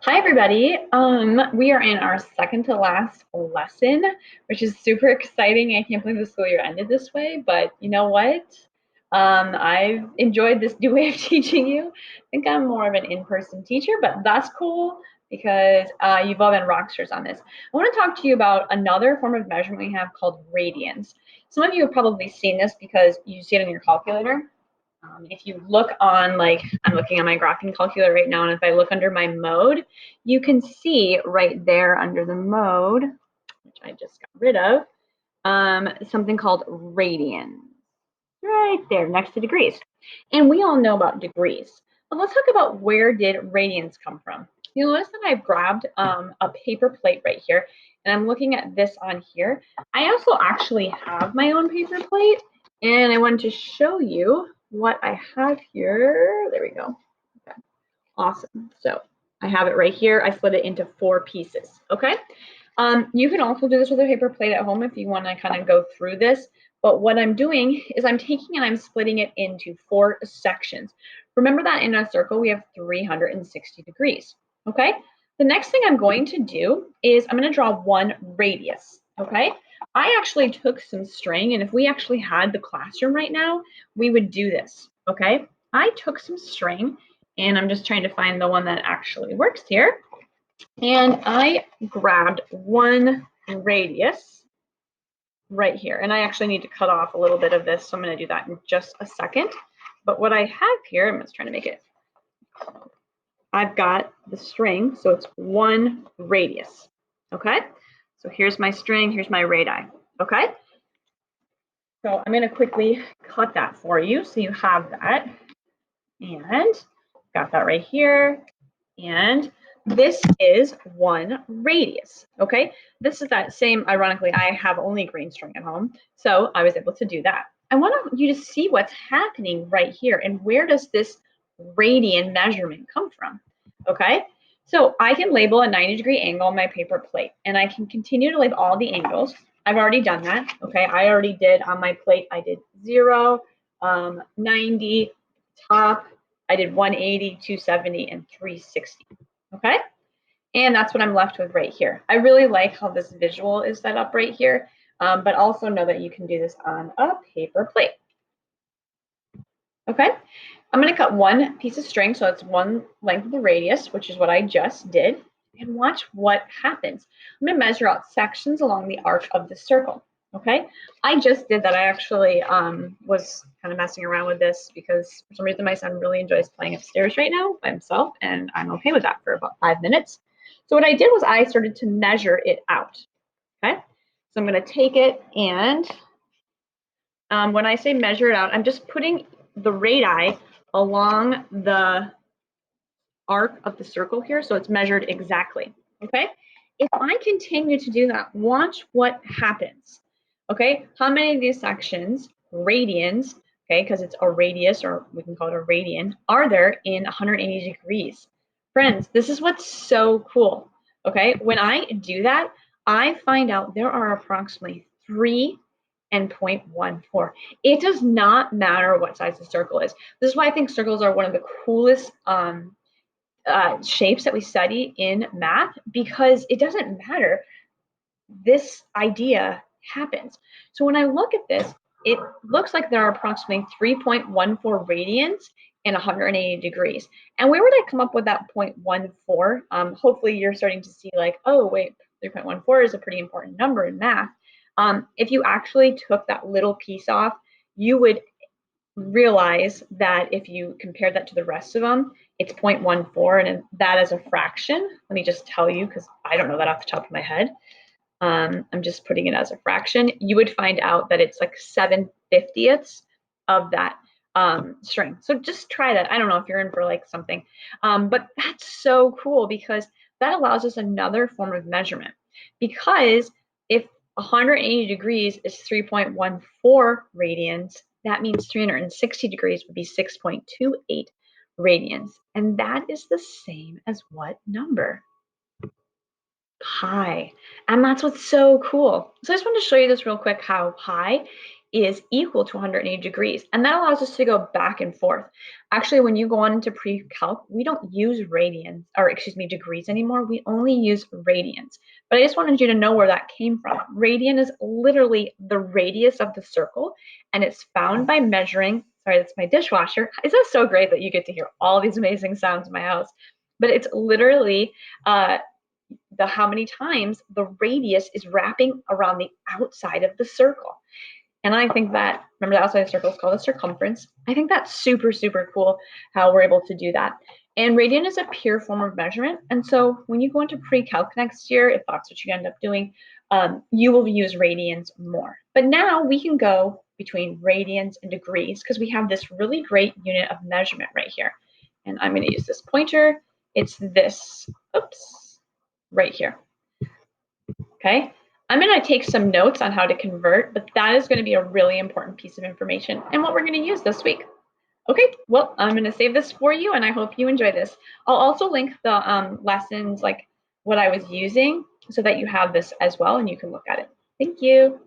Hi everybody. We are in our second to last lesson, which is super exciting. I can't believe the school year ended this way, but you know what? I've enjoyed this new way of teaching you. I think I'm more of an in-person teacher, but that's cool because you've all been rock stars on this. I want to talk to you about another form of measurement we have called radians. Some of you have probably seen this because you see it in your calculator. If you look on, like, I'm looking at my graphing calculator right now, and if I look under my mode, you can see right there under the mode, which I just got rid of, something called radians. Right there, next to degrees. And we all know about degrees. But let's talk about where did radians come from. You'll notice that I've grabbed a paper plate right here, and I'm looking at this on here. I also actually have my own paper plate, and I wanted to show you what I have here. There we go. Okay. Awesome. So I have it right here. I split it into 4 pieces. Okay. You can also do this with a paper plate at home if you want to kind of go through this. But what I'm doing is I'm taking and I'm splitting it into 4 sections. Remember that in a circle we have 360 degrees. Okay. The next thing I'm going to do is I'm going to draw one radius. Okay. I actually took some string, and if we actually had the classroom right now, we would do this. Okay. I took some string, and I'm just trying to find the one that actually works here. And I grabbed one radius right here. And I actually need to cut off a little bit of this, so I'm going to do that in just a second. But what I have here, I'm just trying to make it, I've got the string, so it's one radius. Okay, so here's my string, here's my radii. Okay, so I'm going to quickly cut that for you so you have that. And got that right here. And this is one radius, okay? This is that same, ironically, I have only green string at home, so I was able to do that. I want you to see what's happening right here, and where does this radian measurement come from, okay? So I can label a 90-degree angle on my paper plate, and I can continue to label all the angles. I've already done that, okay? I already did on my plate, I did 0, 90, top, I did 180, 270, and 360. Okay, and that's what I'm left with right here. I really like how this visual is set up right here, but also know that you can do this on a paper plate. Okay, I'm going to cut one piece of string, so it's one length of the radius, which is what I just did, and watch what happens. I'm going to measure out sections along the arc of the circle. Okay, I just did that. I actually was kind of messing around with this because for some reason my son really enjoys playing upstairs right now by himself, and I'm okay with that for about 5 minutes. So what I did was I started to measure it out. Okay, so I'm going to take it, and when I say measure it out, I'm just putting the radii along the arc of the circle here, so it's measured exactly. Okay, if I continue to do that, watch what happens. Okay, how many of these sections, radians, okay, because it's a radius, or we can call it a radian, are there in 180 degrees? Friends, this is what's so cool. Okay, when I do that, I find out there are approximately 3 and 0.14. It does not matter what size the circle is. This is why I think circles are one of the coolest shapes that we study in math, because it doesn't matter. This idea happens. So when I look at this, it looks like there are approximately 3.14 radians in 180 degrees. And where would I come up with that 0.14? Hopefully you're starting to see, like, oh, wait, 3.14 is a pretty important number in math. If you actually took that little piece off, you would realize that if you compare that to the rest of them, it's 0.14, and that as a fraction, let me just tell you, because I don't know that off the top of my head. I'm just putting it as a fraction. You would find out that it's like 7/50ths of that string. So just try that. I don't know if you're in for like something, but that's so cool because that allows us another form of measurement. Because if 180 degrees is 3.14 radians, that means 360 degrees would be 6.28 radians. And that is the same as what number? Pi. And that's what's so cool. So I just wanted to show you this real quick, how pi is equal to 180 degrees. And that allows us to go back and forth. Actually, when you go on into pre-calc, we don't use radians, or excuse me, degrees anymore. We only use radians. But I just wanted you to know where that came from. Radian is literally the radius of the circle, and it's found by measuring, sorry, that's my dishwasher. It's just so great that you get to hear all these amazing sounds in my house. But it's literally how many times the radius is wrapping around the outside of the circle. And I think that, remember the outside of the circle is called the circumference. I think that's super, super cool how we're able to do that. And radian is a pure form of measurement. And so when you go into pre-calc next year, if that's what you end up doing, you will use radians more. But now we can go between radians and degrees because we have this really great unit of measurement right here. And I'm going to use this pointer. It's this, oops, right here. Okay, I'm going to take some notes on how to convert, but that is going to be a really important piece of information and what we're going to use this week. Okay, well, I'm going to save this for you, and I hope you enjoy this. I'll also link the lessons, like what I was using, so that you have this as well, and you can look at it. Thank you.